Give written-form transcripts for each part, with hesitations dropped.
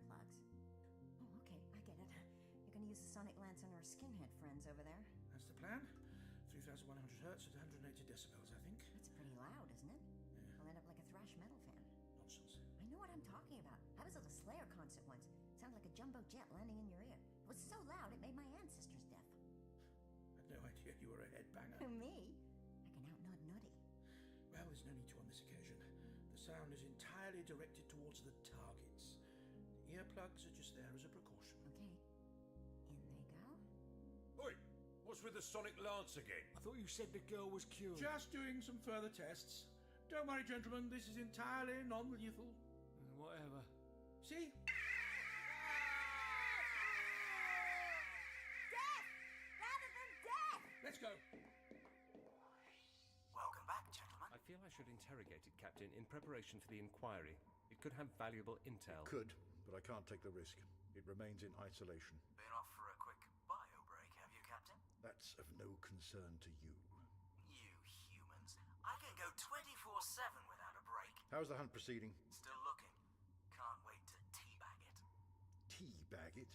plugs. Oh, okay, I get it. You're gonna use the sonic lance on our skinhead friends over there. That's the plan. 3,100 hertz at 180 decibels, I think. That's pretty loud, isn't it? Yeah. I'll end up like a thrash metal fan. Nonsense. I know what I'm talking about. I was at a Slayer concert once. It sounded like a jumbo jet landing in your ear. It was so loud it made my ancestors deaf. I had no idea you were a headbanger. Me? I can out-nod Nutty. Well, there's no need to on this occasion. The sound is entirely directed towards the targets. The earplugs are just there as a precaution. Okay. In they go. Oi! What's with the sonic lance again? I thought you said the girl was cured. Just doing some further tests. Don't worry, gentlemen, this is entirely non-lethal. Whatever. See? Death! Rather than death! Let's go. Welcome back, gentlemen. I feel I should interrogate it, Captain, in preparation for the inquiry. It could have valuable intel. Could, but I can't take the risk. It remains in isolation. Been off for a quick bio break, have you, Captain? That's of no concern to you. You humans. I can go 24/7 without a break. How's the hunt proceeding? Still looking. Can't wait to teabag it. Teabag it?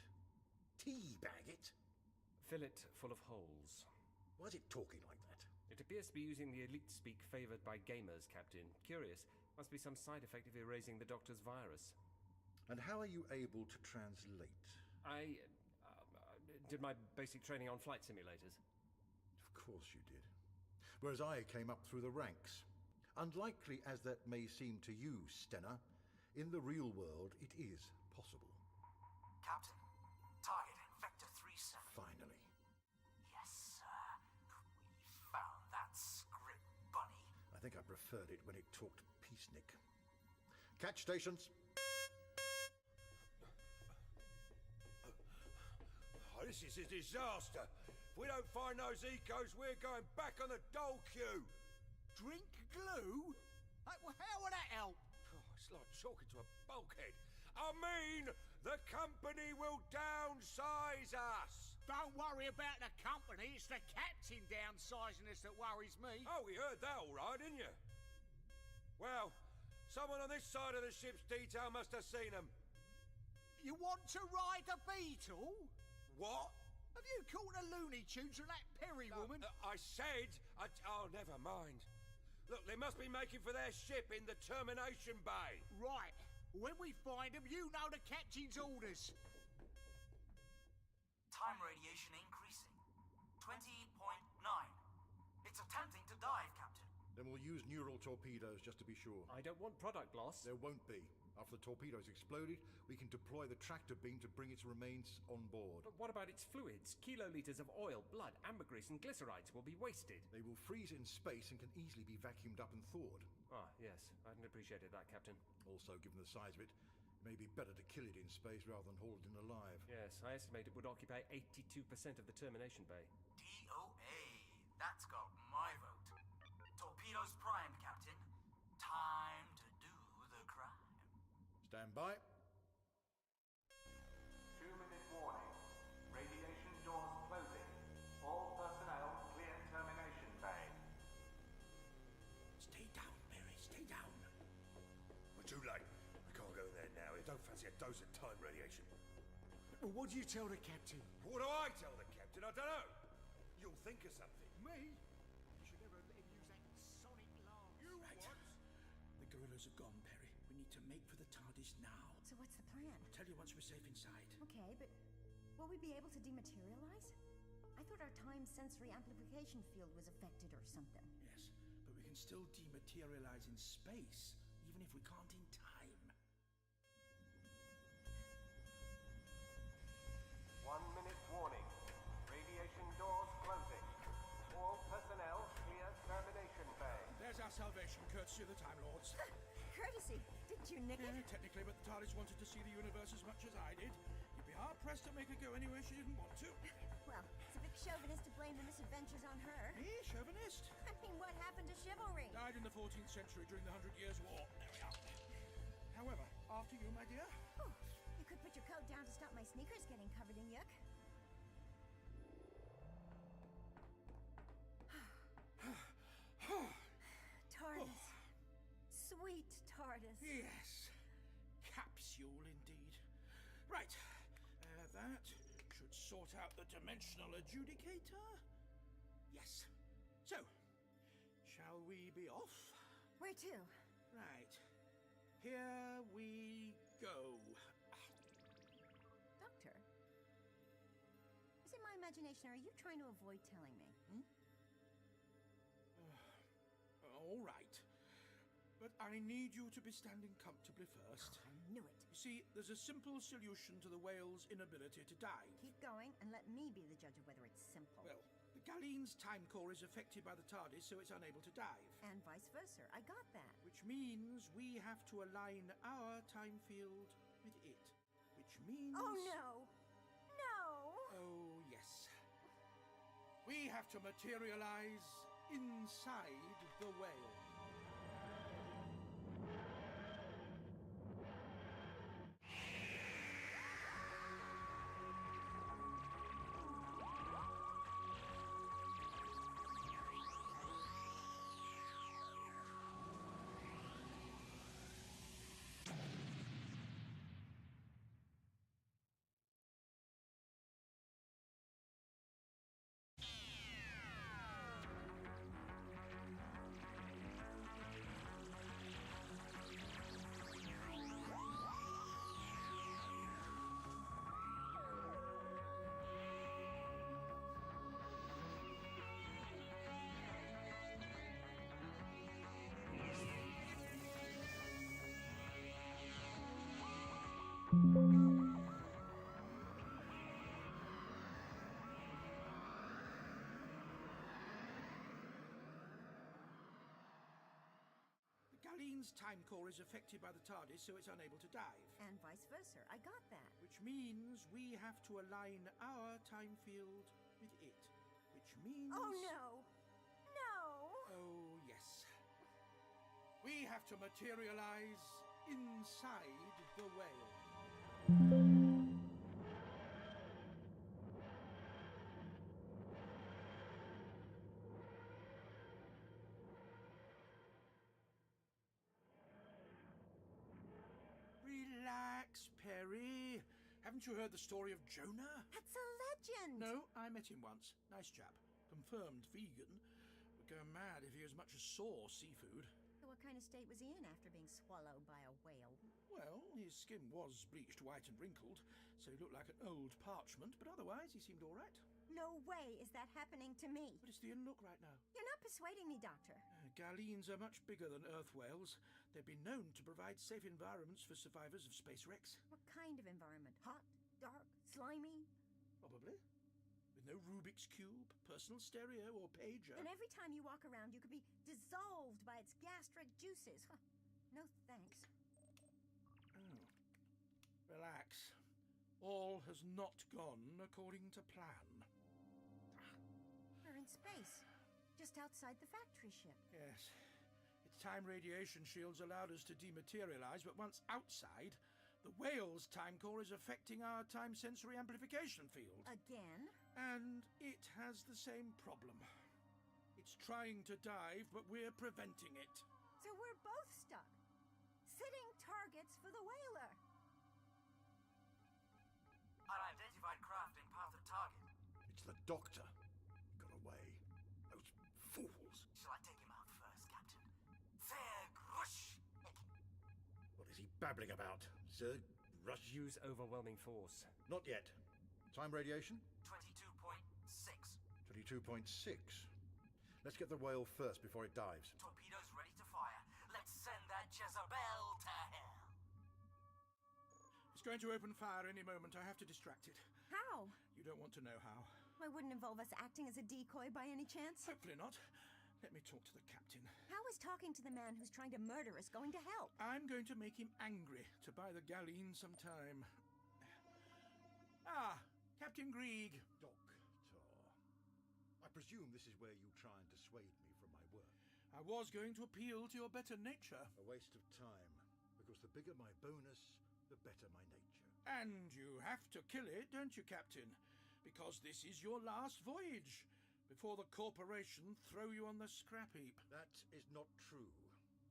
Teabag it? Fill it full of holes. Why is it talking like that? It appears to be using the elite speak favoured by gamers, Captain. Curious. Must be some side effect of erasing the Doctor's virus. And how are you able to translate? I did my basic training on flight simulators. Of course you did. Whereas I came up through the ranks. Unlikely as that may seem to you, Stenner, in the real world it is possible. Captain, target Vector 37. Finally. Yes, sir. We found that script bunny. I think I preferred it when it talked peacenik. Catch stations. Oh, this is a disaster. If we don't find those ecos, we're going back on the dole queue. Drink glue? Well, how would that help? Oh, it's like talking to a bulkhead. I mean, the company will downsize us. Don't worry about the company. It's the captain downsizing us that worries me. Oh, we heard that all right, didn't you? Well, someone on this side of the ship's detail must have seen them. You want to ride a beetle? What? Have you caught the Looney Tunes from that Perry woman? I said... oh, never mind. Look, they must be making for their ship in the termination bay. Right. When we find them, you know the captain's orders. Time radiation increasing. 20.9. It's attempting to dive, Captain. Then we'll use neural torpedoes just to be sure. I don't want product loss. There won't be. After the torpedo's exploded, we can deploy the tractor beam to bring its remains on board. But what about its fluids? Kiloliters of oil, blood, ambergris and glycerides will be wasted. They will freeze in space and can easily be vacuumed up and thawed. Ah, yes. I hadn't appreciated that, Captain. Also, given the size of it, it may be better to kill it in space rather than haul it in alive. Yes, I estimate it would occupy 82% of the termination bay. DOA. That's got my vote. Torpedoes primed, Captain. Time to do the crime. Stand by. 2-minute warning. Radiation doors closing. All personnel clear termination bay. Stay down, Mary, stay down. We're too late. We can't go in there now. I don't fancy a dose of time radiation. Well, what do you tell the captain? What do I tell the captain? I don't know. You'll think of something. Me? You should never let him use that sonic lance. You Right. what? The gorillas are gone, Perry. We need to make for the TARDIS now. So what's the plan? I'll tell you once we're safe inside. Okay, but will we be able to dematerialize? I thought our time sensory amplification field was affected or something. Yes, but we can still dematerialize in space, even if we can't in time. 1-minute warning. Radiation doors closing. All personnel clear termination bay. There's our salvation, courtesy of the Time Lords. Courtesy! Didn't you nick Yeah, it? technically, but the TARDIS wanted to see the universe as much as I did. You'd be hard-pressed to make her go anywhere she didn't want to. Well, it's a bit chauvinist to blame the misadventures on her. Me, chauvinist? I mean, what happened to chivalry? Died in the 14th century during the 100 Years' War. There we are. However, after you, my dear. Oh, you could put your coat down to stop my sneakers getting covered in yuck. TARDIS. Sweet TARDIS. Yes. Capsule, indeed. Right. That should sort out the dimensional adjudicator. Yes. So, shall we be off? Where to? Right. Here we go. Doctor? Is it my imagination, or are you trying to avoid telling me? All right. But I need you to be standing comfortably first. I knew it. You see, there's a simple solution to the whale's inability to dive. Keep going and let me be the judge of whether it's simple. Well, the Galleon's time core is affected by the TARDIS, so it's unable to dive. And vice versa. I got that. Which means we have to align our time field with it. Which means... Oh, no! No! Oh, yes. We have to materialize inside the whale. Galleon's time core is affected by the TARDIS, so it's unable to dive. And vice versa. I got that. Which means we have to align our time field with it. Which means... Oh, no! No! Oh, yes. We have to materialize inside the whale. Relax, Perry. Haven't you heard the story of Jonah? That's a legend! No, I met him once. Nice chap. Confirmed vegan. Would go mad if he as much as saw seafood. So what kind of state was he in after being swallowed by a whale? Well, his skin was bleached white and wrinkled, so he looked like an old parchment, but otherwise he seemed all right. No way is that happening to me. But it's the in look right now. You're not persuading me, Doctor. Galleons are much bigger than Earth whales. They've been known to provide safe environments for survivors of space wrecks. What kind of environment? Hot? Dark? Slimy? Probably. With no Rubik's Cube, personal stereo, or pager. And every time you walk around, you could be dissolved by its gastric juices. Huh. No thanks. Oh. Relax. All has not gone according to plan. We're in space. Just outside the factory ship. Yes. Its time radiation shields allowed us to dematerialize, but once outside, the whale's time core is affecting our time sensory amplification field. Again? And it has the same problem. It's trying to dive, but we're preventing it. So we're both stuck. Sitting targets for the whaler. Unidentified craft in path of target. It's the doctor. Got away. Those fools. Shall I take him out first, Captain? Fair grush! What is he babbling about, Sir? Rush? Use overwhelming force. Not yet. Time radiation? 22.6. 22.6. Let's get the whale first before it dives. Torpedoes ready to fire. Let's send that Jezebel to hell. It's going to open fire any moment. I have to distract it. How? You don't want to know how. Why, wouldn't involve us acting as a decoy by any chance? Hopefully not. Let me talk to the captain. How is talking to the man who's trying to murder us going to help? I'm going to make him angry to buy the Galleon some time. Ah, Captain Grieg. Doctor. I presume this is where you try and dissuade me from my work. I was going to appeal to your better nature. A waste of time, because the bigger my bonus, the better my nature. And you have to kill it, don't you, Captain? Because this is your last voyage, before the corporation throw you on the scrap heap. That is not true.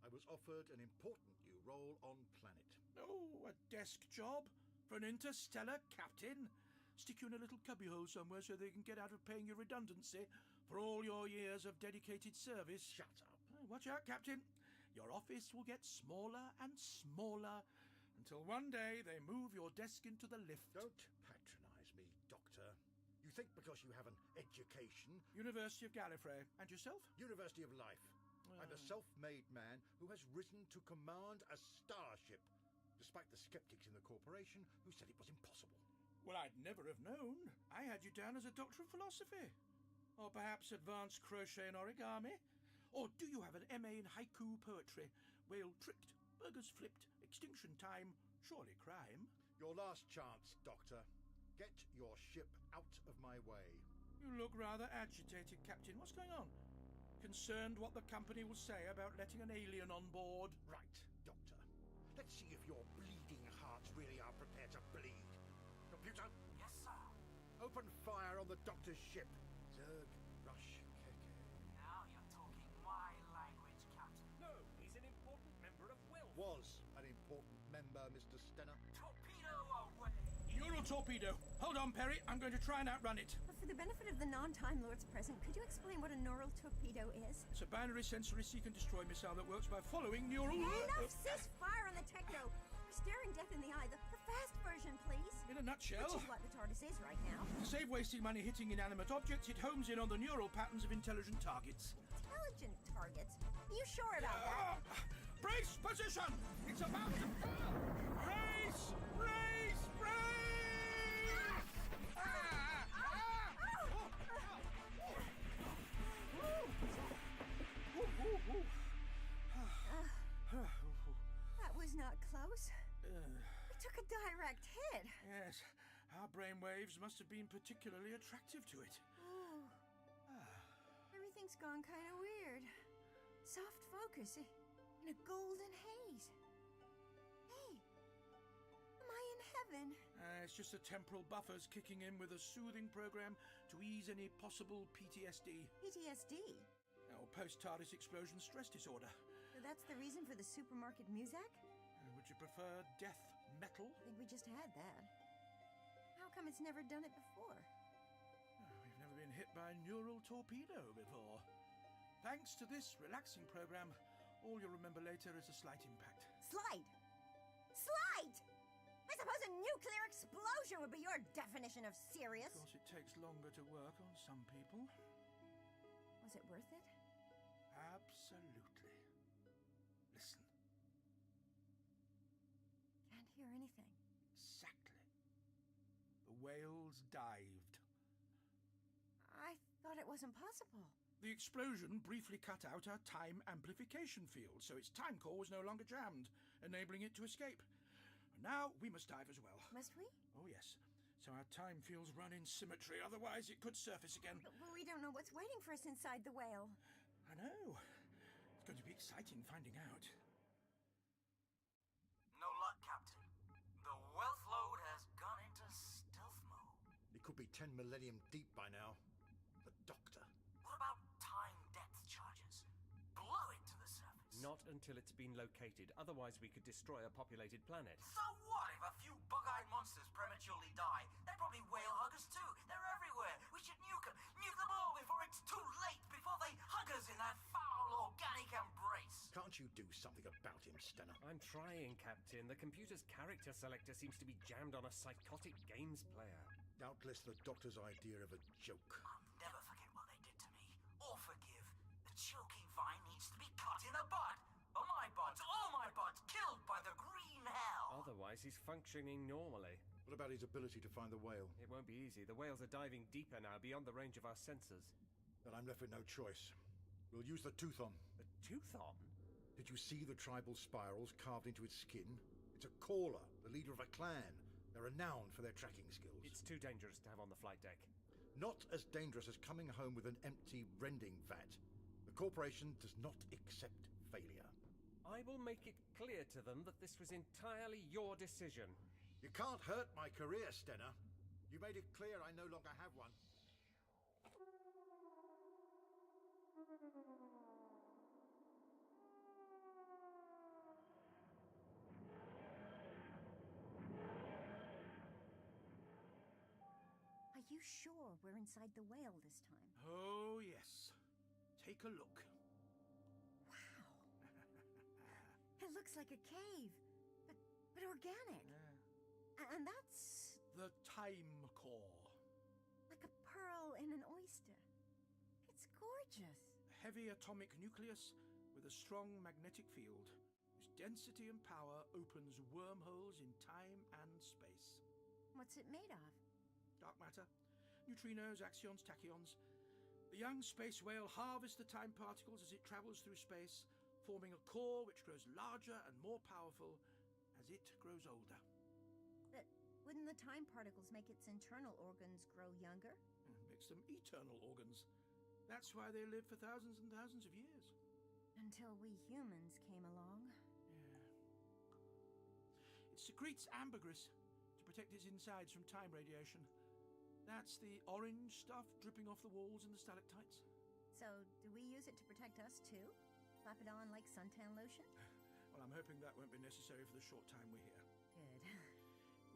I was offered an important new role on planet. Oh, a desk job? For an interstellar captain? Stick you in a little cubbyhole somewhere so they can get out of paying you redundancy for all your years of dedicated service? Shut up. Watch out, Captain. Your office will get smaller and smaller until one day they move your desk into the lift. Don't patronise me, Doctor. You think because you have an education... University of Gallifrey. And yourself? University of Life. I'm a self-made man who has risen to command a starship, despite the skeptics in the corporation who said it was impossible. Well, I'd never have known. I had you down as a doctor of philosophy. Or perhaps advanced crochet and origami. Or do you have an MA in haiku poetry? Whale tricked, burgers flipped, extinction time, surely crime. Your last chance, Doctor. Get your ship out of my way. You look rather agitated, Captain. What's going on? Concerned what the company will say about letting an alien on board? Right, Doctor. Let's see if your bleeding hearts really are prepared to bleed. Computer? Yes, sir. Open fire on the Doctor's ship. Zerg, Rush, Keke. Now you're talking my language, Captain. No, he's an important member of Will. Was an important member, Mr. Stenner. Torpedo away! Neural torpedo. Hold on, Perry. I'm going to try and outrun it. For the benefit of the non-Time Lords present, could you explain what a neural torpedo is? It's a binary sensory seek and destroy missile that works by following neural... Enough ceasefire on the techno! We're staring death in the eye. The fast version, please. In a nutshell, Which is what the TARDIS is right now. to save wasting money hitting inanimate objects, it homes in on the neural patterns of intelligent targets. Intelligent targets? Are you sure about that? Brace position! It's about to fall! Brace! Brace! Brace! That was not close. We took a direct hit. Yes, our brainwaves must have been particularly attractive to it. Ooh. Everything's gone kind of weird. Soft focus in a golden haze. Hey, am I in heaven? It's just the temporal buffers kicking in with a soothing program to ease any possible PTSD. PTSD? Or post-TARDIS explosion stress disorder. So that's the reason for the supermarket music? Would you prefer death metal? I think we just had that. How come it's never done it before? We've never been hit by a neural torpedo before. Thanks to this relaxing program, all you'll remember later is a slight impact. Slight! Slight! I suppose a nuclear explosion would be your definition of serious. Of course, it takes longer to work on some people. Was it worth it? Absolutely. Listen. Can't hear anything. Exactly. The whales dived. I thought it wasn't possible. The explosion briefly cut out our time amplification field, so its time core was no longer jammed, enabling it to escape. Now we must dive as well. Must we? Oh, yes. So our time fields run in symmetry, otherwise it could surface again. But we don't know what's waiting for us inside the whale. I know. It's going to be exciting finding out. No luck, Captain. The wealth load has gone into stealth mode. It could be 10 millennium deep by now. The Doctor. What about time depth charges? Blow it to the surface. Not until it's been located, otherwise we could destroy a populated planet. So what if a few bug-eyed monsters prematurely die? They're probably whale huggers too. They're everywhere. We should nuke them. Nuke them all before it's too late. Before they hug us in that foul organic embrace. Can't you do something about him, Stenner? I'm trying, Captain. The computer's character selector seems to be jammed on a psychotic games player. Doubtless the Doctor's idea of a joke. I'll never forget what they did to me. Or forgive. The choking vine needs to be cut in the bud. Or my buds, all my buds, killed by the green hell. Otherwise, he's functioning normally. What about his ability to find the whale? It won't be easy. The whales are diving deeper now, beyond the range of our sensors. Then I'm left with no choice. We'll use the Tooth-on. The Tooth-on? Did you see the tribal spirals carved into its skin? It's a caller, the leader of a clan. They're renowned for their tracking skills. It's too dangerous to have on the flight deck. Not as dangerous as coming home with an empty rending vat. The corporation does not accept failure. I will make it clear to them that this was entirely your decision. You can't hurt my career, Stenner. You made it clear I no longer have one. sure we're inside the whale this time? Oh, yes. Take a look. Wow. It looks like a cave, but organic. And that's The time core. like a pearl in an oyster. It's gorgeous. A heavy atomic nucleus with a strong magnetic field whose density and power opens wormholes in time and space. What's it made of? Dark matter, neutrinos, axions, tachyons. The young space whale harvests the time particles as it travels through space, forming a core which grows larger and more powerful as it grows older. But wouldn't the time particles make its internal organs grow younger? Makes them eternal organs. That's why they live for thousands and thousands of years. Until we humans came along. It secretes ambergris to protect its insides from time radiation. That's the orange stuff dripping off the walls and the stalactites. So, do we use it to protect us too? Slap it on like suntan lotion? Well, I'm hoping that won't be necessary for the short time we're here. Good.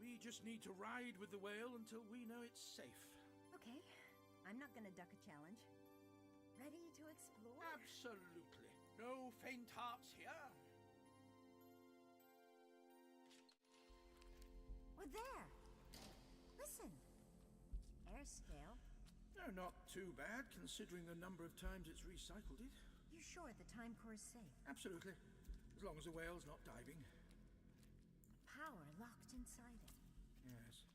We just need to ride with the whale until we know it's safe. Okay, I'm not gonna duck a challenge. Ready to explore? Absolutely. No faint hearts here. We're there! Listen! Air scale. No, not too bad, considering the number of times it's recycled it. You sure the time core's safe? Absolutely. As long as the whale's not diving. Power locked inside it. Yes.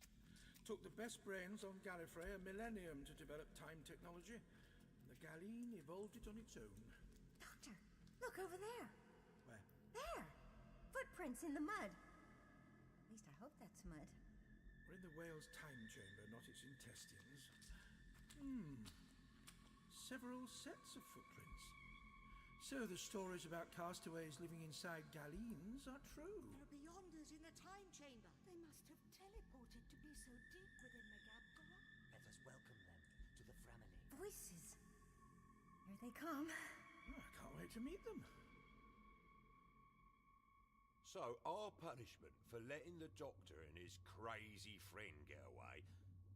Took the best brains on Gallifrey a millennium to develop time technology. The Galeen evolved it on its own. Doctor, look over there! Where? There! Footprints in the mud. At least I hope that's mud. We're in the whale's time chamber, not its intestines. Several sets of footprints. So the stories about castaways living inside Galeens are true. They're beyond us in the time chamber. They must have teleported to be so deep within the Bambulab. Let us welcome them to the family. Voices. Here they come. Oh, I can't wait to meet them. So, our punishment for letting the Doctor and his crazy friend get away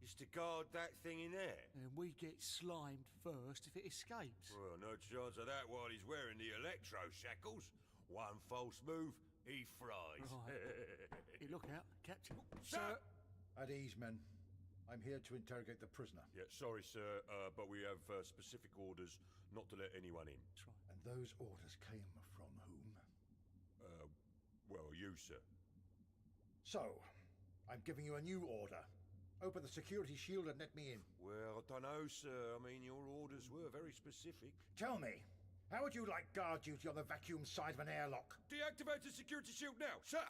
is to guard that thing in there. And we get slimed first if it escapes. Well, no chance of that while he's wearing the electro shackles. One false move, he fries. Right. Hey, look out, Captain. Sir! At ease, men. I'm here to interrogate the prisoner. Yeah, sorry, sir, but we have specific orders not to let anyone in. That's right. And those orders came from whom? Well, you, sir. So, I'm giving you a new order. Open the security shield and let me in. Well, I don't know, sir. I mean, your orders were very specific. Tell me, how would you like guard duty on the vacuum side of an airlock? Deactivate the security shield now, sir!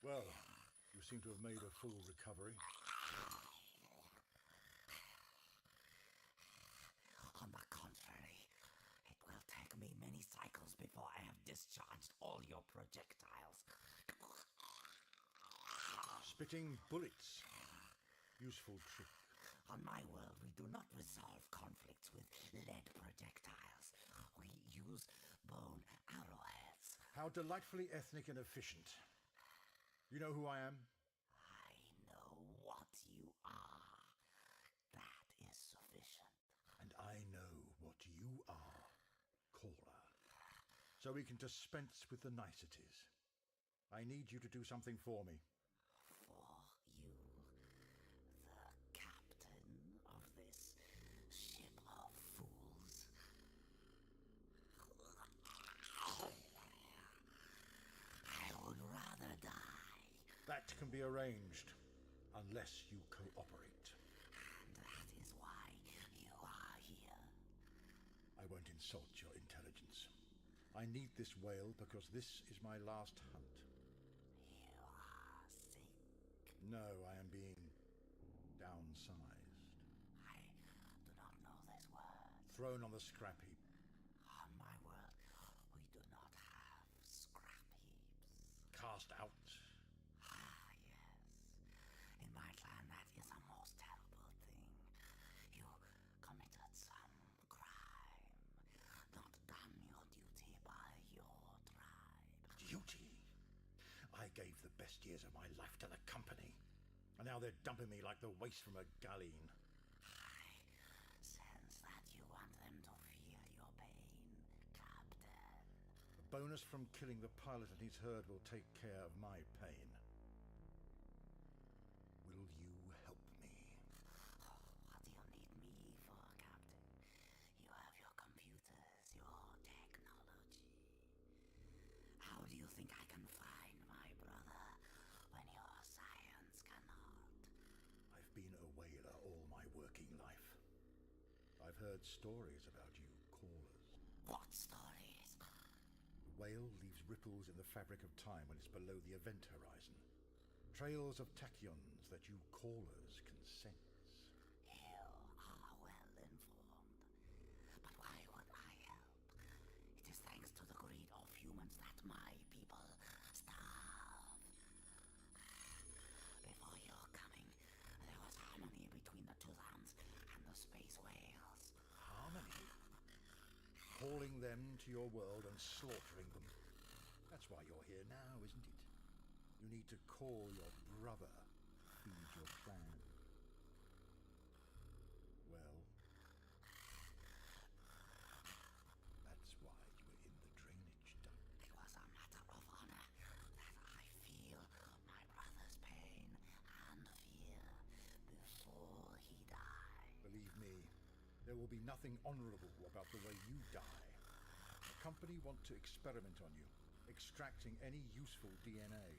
Well, you seem to have made a full recovery. On the contrary, it will take me many cycles before I have discharged all your projectiles. Spitting bullets. Useful trick. On my world, we do not resolve conflicts with lead projectiles. We use bone arrowheads. How delightfully ethnic and efficient. You know who I am? I know what you are. That is sufficient. And I know what you are, Caller. So we can dispense with the niceties. I need you to do something for me. For you, the captain of this ship of fools. I would rather die. That can be arranged, unless you cooperate. And that is why you are here. I won't insult your intelligence. I need this whale because this is my last hunt. You are sick. No, I am being downsized. I do not know this word. Thrown on the scrap heap. On my word, we do not have scrap heaps. Cast out. Ah, yes. In my clan, that is a most terrible thing. You committed some crime, not done your duty by your tribe. Duty. I gave the best years of my life to the company. And now they're dumping me like the waste from a galleen. I sense that you want them to feel your pain, Captain. The bonus from killing the pilot and his herd will take care of my pain. Will you help me? What do you need me for, Captain? You have your computers, your technology. How do you think I can find my brother when your science cannot? I've been a whaler all my working life. I've heard stories about you callers. What stories? The whale leaves ripples in the fabric of time when it's below the event horizon. Trails of tachyons that you callers can sense. You are well informed. But why would I help? It is thanks to the greed of humans that my people starve. Before your coming, there was harmony between the Tuzans and the space whales. Harmony? Calling them to your world and slaughtering them. That's why you're here now, isn't it? You need to call your brother, feed your clan. Well, that's why you were in the drainage duct. It was a matter of honor that I feel my brother's pain and fear before he died. Believe me, there will be nothing honorable about the way you die. The company want to experiment on you, extracting any useful DNA.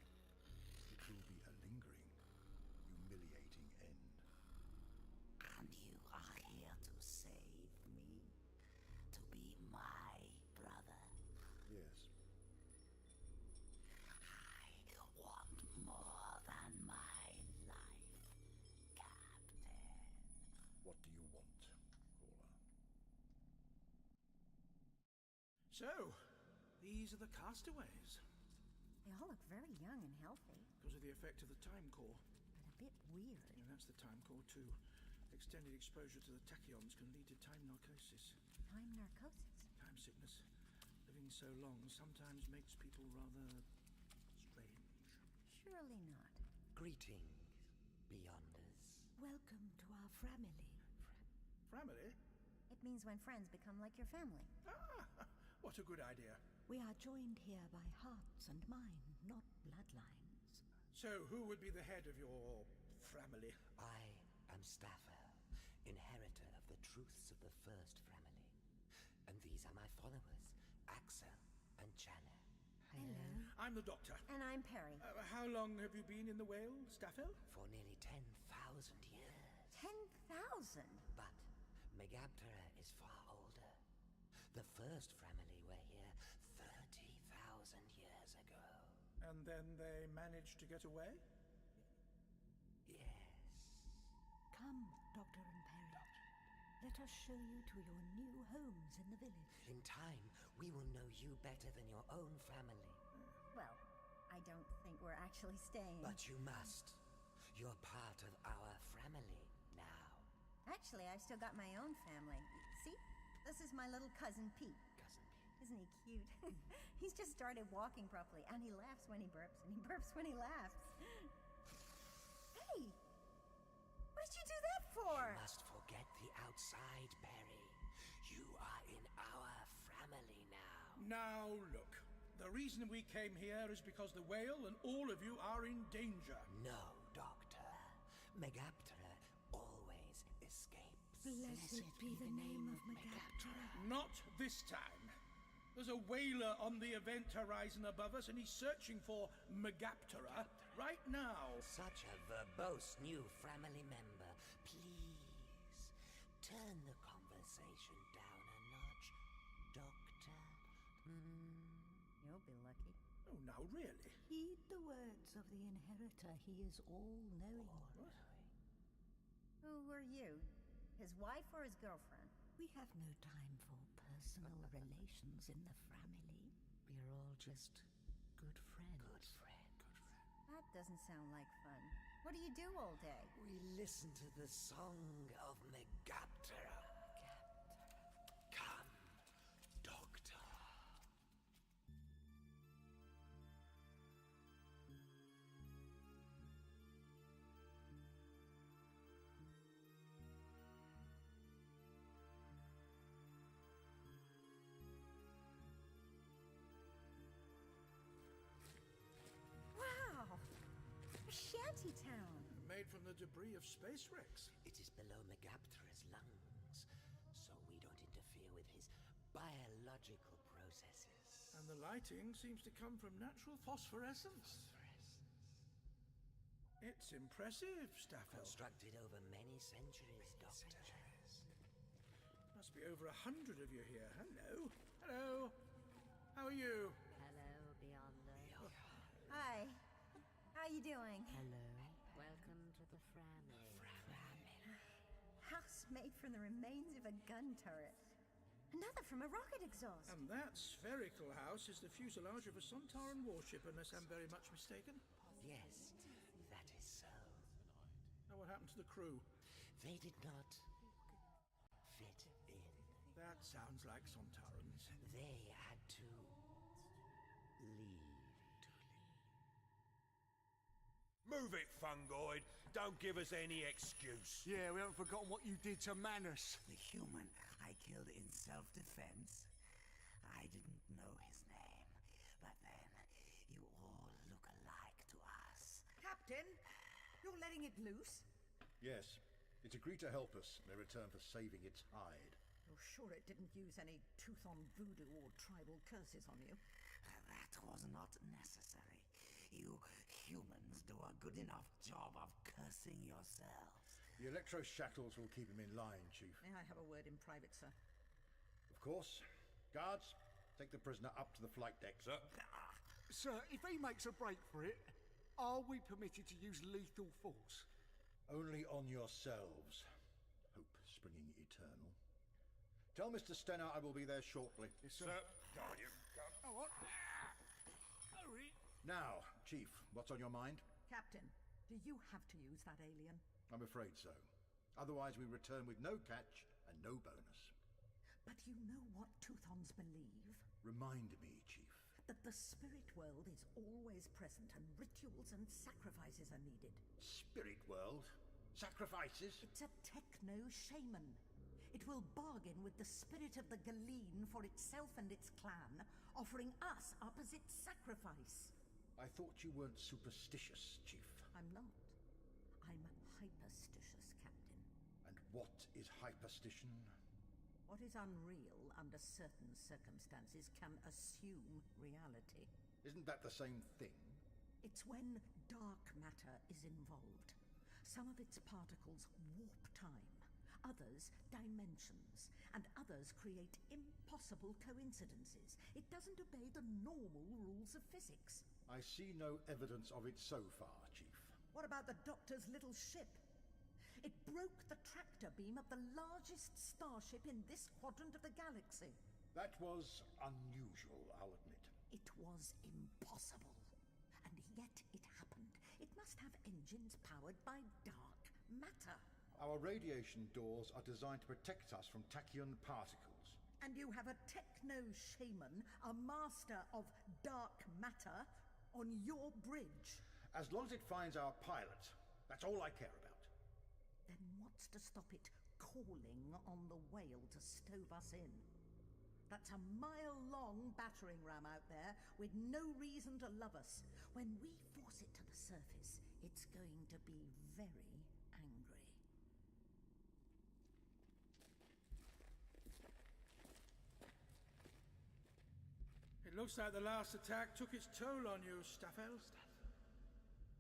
It will be a lingering, humiliating end. And you are here to save me, to be my brother. Yes. I want more than my life, Captain. What do you want, caller? So, these are the castaways. They all look very young and healthy, Because of the effect of the time core. but a bit weird. And that's the time core too. Extended exposure to the tachyons can lead to time narcosis. Time narcosis. Time sickness. Living so long sometimes makes people rather strange. Surely not. Greetings, Beyonders. Welcome to our family. Family? It means when friends become like your family. Ah, what a good idea. We are joined here by hearts and mind, not bloodlines. So, who would be the head of your family? I am Staffer, inheritor of the truths of the first family. And these are my followers, Axel and Janet. Hello. I'm the doctor. And I'm Perry. How long have you been in the whale, Staffel? For nearly 10,000 years. 10,000? But Megaptera is far older. The first family were here 30,000 years ago. And then they managed to get away? Yes. Come, Doctor and Perry. Let us show you to your new homes in the village. In time, we will know you better than your own family. Well, I don't think we're actually staying. But you must. You're part of our family now. Actually, I've still got my own family. See? This is my little cousin Pete. Cousin Pete. Isn't he cute? He's just started walking properly, and he laughs when he burps, and he burps when he laughs. Hey! What did you do that for? You must forget the outside, Perry. You are in our family now. Now, look. The reason we came here is because the whale and all of you are in danger. No, Doctor. Megaptera always escapes. Blessed be the name of Megaptera. Not this time. There's a whaler on the event horizon above us, and he's searching for Megaptera right now. Such a verbose new family member. Please, turn the conversation down a notch, Doctor. You'll be lucky. Oh, now really? Heed the words of the inheritor. He is all-knowing. Who were you? His wife or his girlfriend? We have no time for personal relations in the family. We're all just good friends. Good friend. That doesn't sound like fun. What do you do all day? We listen to the song of Megaptera. Come, Doctor. the debris of space wrecks. It is below Megaptera's lungs, so we don't interfere with his biological processes. And the lighting seems to come from natural phosphorescence. It's impressive, Staffel. Constructed over many centuries, Doctor. Must be over 100 of you here. Hello. Hello. How are you? Hello, Beyonder. Hi. How you doing? Hello. Welcome to the family. House made from the remains of a gun turret. Another from a rocket exhaust. And that spherical house is the fuselage of a Sontaran warship, unless I'm very much mistaken. Yes, that is so. Now, what happened to the crew? They did not fit in. That sounds like Sontarans. They had to leave. Move it, fungoid. Don't give us any excuse. Yeah, we haven't forgotten what you did to Manus. The human I killed in self-defense. I didn't know his name, but then you all look alike to us. Captain, you're letting it loose? Yes, it's agreed to help us in return for saving its hide. You're sure it didn't use any tooth-on voodoo or tribal curses on you? That was not necessary. You humans do a good enough job of cursing yourselves. The electro shackles will keep him in line, Chief. May I have a word in private, sir? Of course. Guards, take the prisoner up to the flight deck. Sir? Sir, if he makes a break for it, are we permitted to use lethal force? Only on yourselves. Hope springing eternal. Tell Mr. Stenner I will be there shortly. Yes, sir. Go on, you. Go. Oh, what? Hurry. Now, Chief, what's on your mind? Captain, do you have to use that alien? I'm afraid so. Otherwise we return with no catch and no bonus. But you know what Toothons believe? Remind me, Chief. That the spirit world is always present and rituals and sacrifices are needed. Spirit world? Sacrifices? It's a techno-shaman. It will bargain with the spirit of the Galeen for itself and its clan, offering us up as its sacrifice. I thought you weren't superstitious, Chief. I'm not. I'm hyperstitious, Captain. And what is hyperstition? What is unreal under certain circumstances can assume reality. Isn't that the same thing? It's when dark matter is involved. Some of its particles warp time, others dimensions, and others create impossible coincidences. It doesn't obey the normal rules of physics. I see no evidence of it so far, Chief. What about the Doctor's little ship? It broke the tractor beam of the largest starship in this quadrant of the galaxy. That was unusual, I'll admit. It was impossible. And yet it happened. It must have engines powered by dark matter. Our radiation doors are designed to protect us from tachyon particles. And you have a techno-shaman, a master of dark matter, on your bridge. As long as it finds our pilot, that's all I care about. Then what's to stop it calling on the whale to stove us in? That's a mile-long battering ram out there with no reason to love us. When we force it to the surface, it's going to be very angry. It looks like the last attack took its toll on you, Staffel.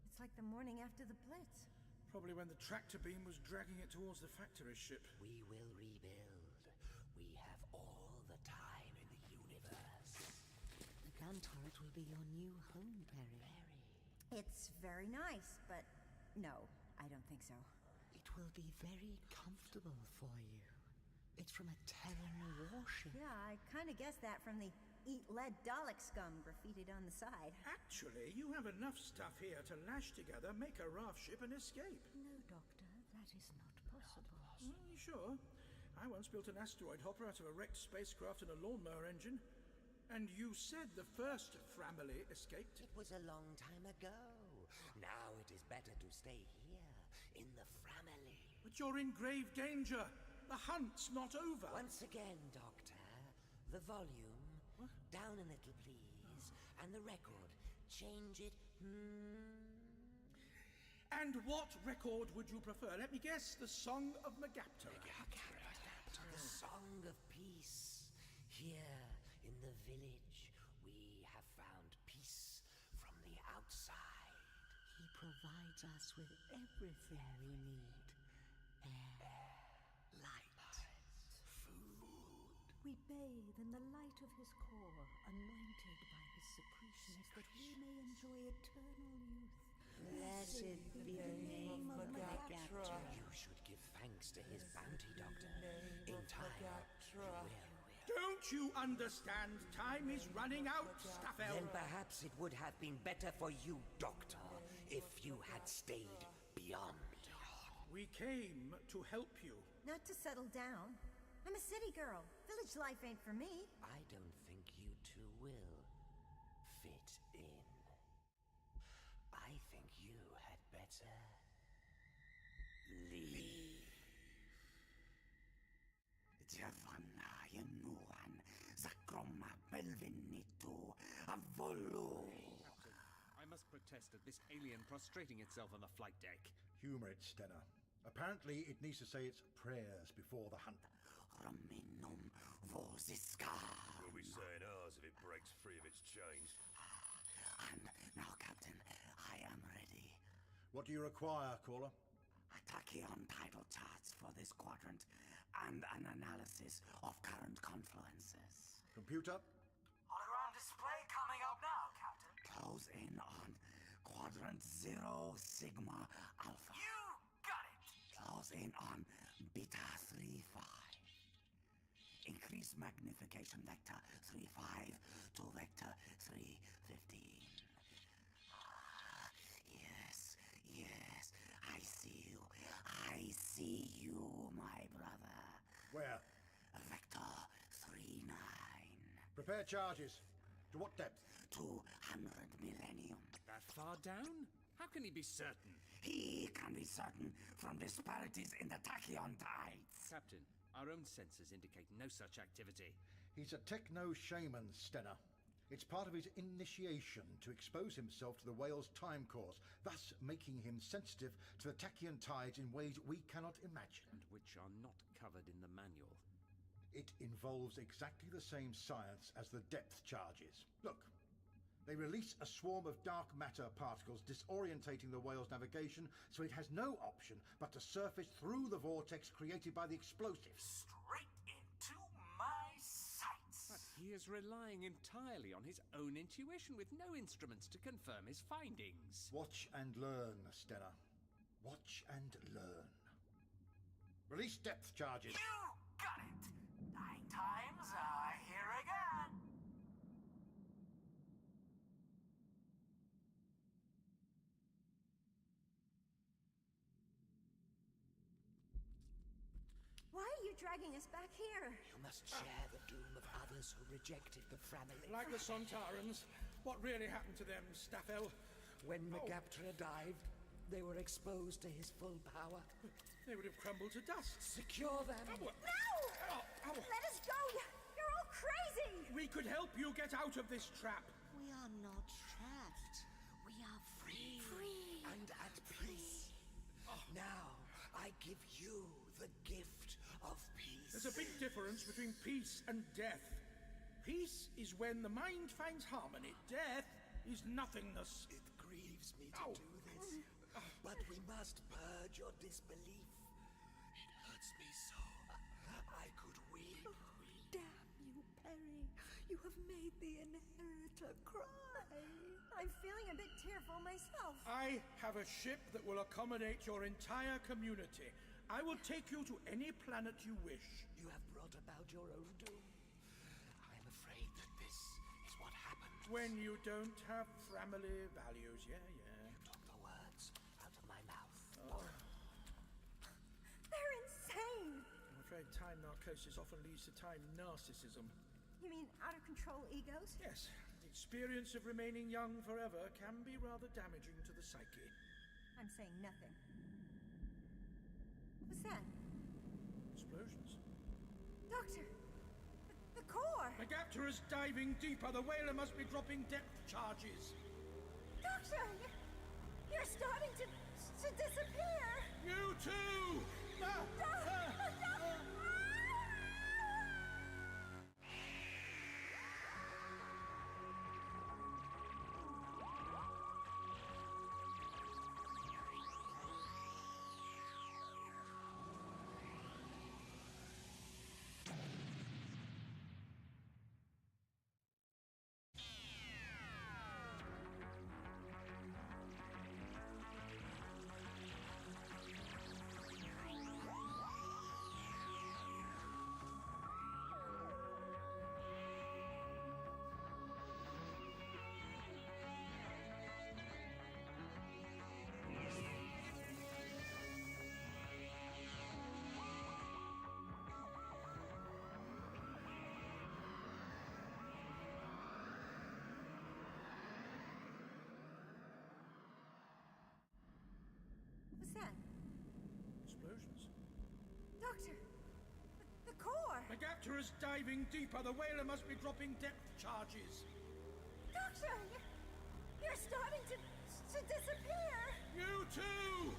It's like the morning after the Blitz. Probably when the tractor beam was dragging it towards the factory ship. We will rebuild. We have all the time in the universe. The gun turret will be your new home, Perry. It's very nice, but no, I don't think so. It will be very comfortable for you. It's from a Terran warship. Yeah, I kind of guessed that from the Eat Lead Dalek scum graffitied on the side. Actually, you have enough stuff here to lash together, make a raft ship and escape. No, Doctor, that is not possible. Are you sure? I once built an asteroid hopper out of a wrecked spacecraft and a lawnmower engine. And you said the first family escaped? It was a long time ago. Now it is better to stay here, in the family. But you're in grave danger. The hunt's not over. Once again, Doctor, the volume. What? Down a little, please. And the record. Change it. And what record would you prefer? Let me guess, the Song of Megaptera. The Song of Peace. Here in the village, we have found peace from the outside. He provides us with everything we need. Air, light, food. We bathe in the light of his core, anointed by his secretions, that we may enjoy eternal youth. Blessed be the name of Megaptera. You should give thanks to his bounty, Doctor. In time, you will. Don't you understand? Time is running out, Staffel. Then perhaps it would have been better for you, Doctor, if you had stayed beyond. We came to help you. Not to settle down. I'm a city girl. Village life ain't for me. I don't think you two will fit in. I think you had better leave. Javana Yanuan Zakroma Belvinitu Avolu. Captain, I must protest at this alien prostrating itself on the flight deck. Humor it, Stenner. Apparently, it needs to say its prayers before the hunt. Raminum Vosiska. We'll be saying ours if it breaks free of its chains. And now, Captain, I am ready. What do you require, caller? Tachyon title charts for this quadrant and an analysis of current confluences. Computer? Hologram display coming up now, Captain. Close in on quadrant 0 Sigma Alpha. You got it! Close in on Beta 35. Increase magnification vector 35 to vector 315. Yes, I see you. I see you, my brother. Where? Vector 39. Prepare charges. To what depth? 200 millennium. That far down? How can he be certain? He can be certain from disparities in the tachyon tides. Captain, our own sensors indicate no such activity. He's a techno-shaman, Stenner. It's part of his initiation to expose himself to the whale's time course, thus making him sensitive to the tachyon tides in ways we cannot imagine. And which are not covered in the manual. It involves exactly the same science as the depth charges. Look, they release a swarm of dark matter particles disorientating the whale's navigation, so it has no option but to surface through the vortex created by the explosives. Straight into my sights. But he is relying entirely on his own intuition with no instruments to confirm his findings. Watch and learn, Stenner. Watch and learn. Release depth charges. You got it. 9 times are here again. Why are you dragging us back here? You must share the doom of others who rejected the family. Like the Sontarans. What really happened to them, Staffel? When Megaptera dived, they were exposed to his full power. They would have crumbled to dust. Secure them! No! Let us go! You're all crazy! We could help you get out of this trap. We are not trapped. We are free. Free. And at peace. Now, I give you the gift of peace. There's a big difference between peace and death. Peace is when the mind finds harmony. Death is nothingness. It grieves me to do this, but we must purge your disbelief. It hurts me so. I could weep. Damn you, Perry. You have made the inheritor cry. I'm feeling a bit tearful myself. I have a ship that will accommodate your entire community. I will take you to any planet you wish. You have brought about your own doom. I'm afraid that this is what happens. When you don't have family values, yeah. You took the words out of my mouth. They're insane! I'm afraid time narcosis often leads to time narcissism. You mean out-of-control egos? Yes, the experience of remaining young forever can be rather damaging to the psyche. I'm saying nothing. What's that? Explosions. Doctor! The core! Megaptera's diving deeper. The whaler must be dropping depth charges. Doctor! You're starting to to disappear! You too! What's that? Explosions. Doctor! The core! Megaptera's diving deeper. The whaler must be dropping depth charges. Doctor! You're starting to disappear! You too!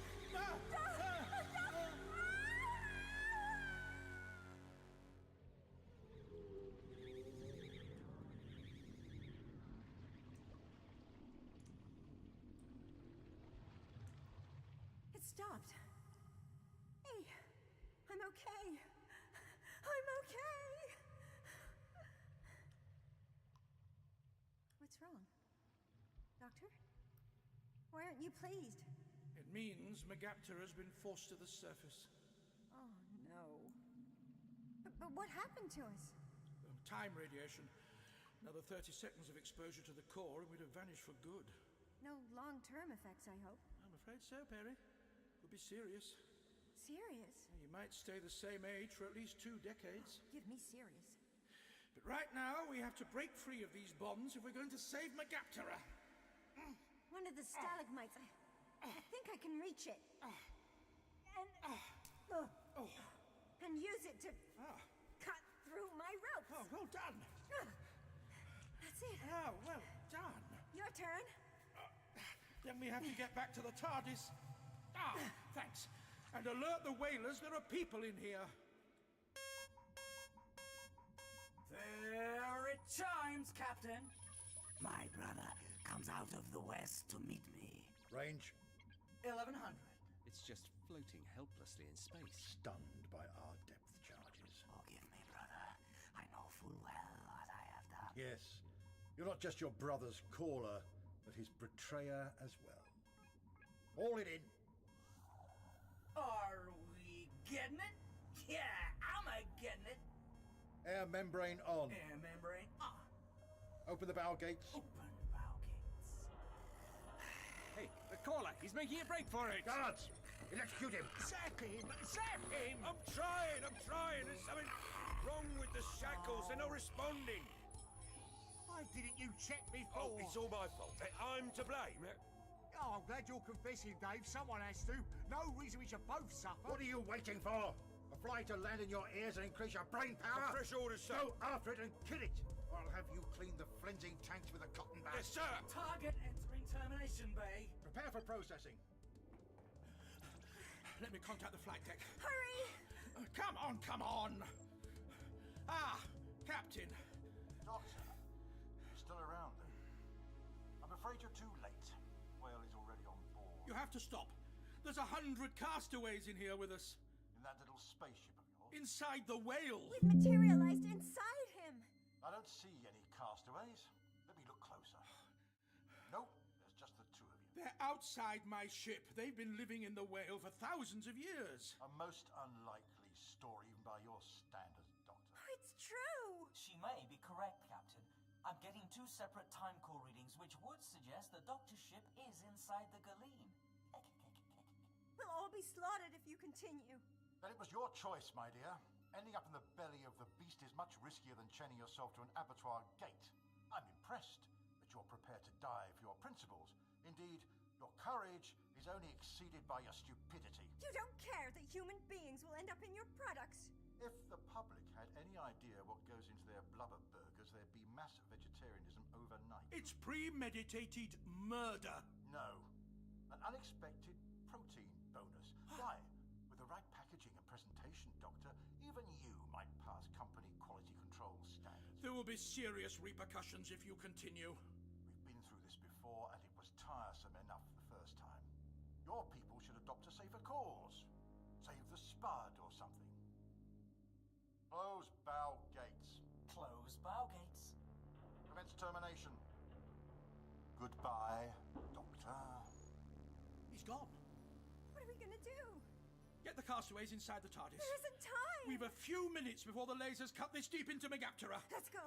It stopped. Hey, I'm okay. I'm okay. What's wrong? Doctor? Why aren't you pleased? It means Megaptera's been forced to the surface. Oh, no. But what happened to us? Time radiation. Another 30 seconds of exposure to the core and we'd have vanished for good. No long-term effects, I hope. I'm afraid so, Perry. Could be serious. Serious? You might stay the same age for at least 2 decades. Give me serious. But right now, we have to break free of these bonds if we're going to save Megaptera. One of the stalagmites. I think I can reach it. And use it to cut through my rope. Oh, well done. That's it. Oh, well done. Your turn. Then we have to get back to the TARDIS. Thanks. And alert the whalers there are people in here. There it chimes, Captain. My brother comes out of the west to meet me. Range? 1100. It's just floating helplessly in space. Stunned by our depth charges. Forgive me, brother. I know full well what I have done. Yes. You're not just your brother's caller, but his betrayer as well. Haul it in. Are we getting it? Yeah, I'm getting it. Air membrane on. Air membrane on. Open the bow gates. Open bow gates. Hey, the caller! He's making a break for it! Guards! Electrocute him! Zap him! Zap him! I'm trying! There's something wrong with the shackles. They're not responding. Why didn't you check before? Oh, it's all my fault. I'm to blame. Oh, I'm glad you're confessing, Dave. Someone has to. No reason we should both suffer. What are you waiting for? A fly to land in your ears and increase your brain power? Fresh orders, sir. Go after it and kill it, or I'll have you clean the flensing tanks with a cotton bag. Yes, sir. Target entering termination bay. Prepare for processing. Let me contact the flight deck. Hurry! Come on! Captain. Doctor, you're still around then? I'm afraid you're too late. Whale is already on board. You have to stop. There's 100 castaways in here with us. In that little spaceship of yours? Inside the whale. We've materialized inside him. I don't see any castaways. Let me look closer. Nope, there's just the two of you. They're outside my ship. They've been living in the whale for thousands of years. A most unlikely story, even by your standards, Doctor. It's true. She may be correct, Captain. I'm getting 2 separate time core readings, which would suggest the Doctor's ship is inside the Galeen. We'll all be slaughtered if you continue. Then it was your choice, my dear. Ending up in the belly of the beast is much riskier than chaining yourself to an abattoir gate. I'm impressed that you're prepared to die for your principles. Indeed, your courage is only exceeded by your stupidity. You don't care that human beings will end up in your products. If the public had any idea what goes into their blubber burgers, there'd be mass vegetarianism overnight. It's premeditated murder. No. An unexpected protein patient, Doctor. Even you might pass company quality control standards. There will be serious repercussions if you continue. We've been through this before, and it was tiresome enough the first time. Your people should adopt a safer cause. Save the Spud or something. Close bow gates. Close bow gates. Commence termination. Goodbye, Doctor. He's gone. What are we gonna do? Get the castaways inside the TARDIS. There isn't time! We've a few minutes before the lasers cut this deep into Megaptera. Let's go.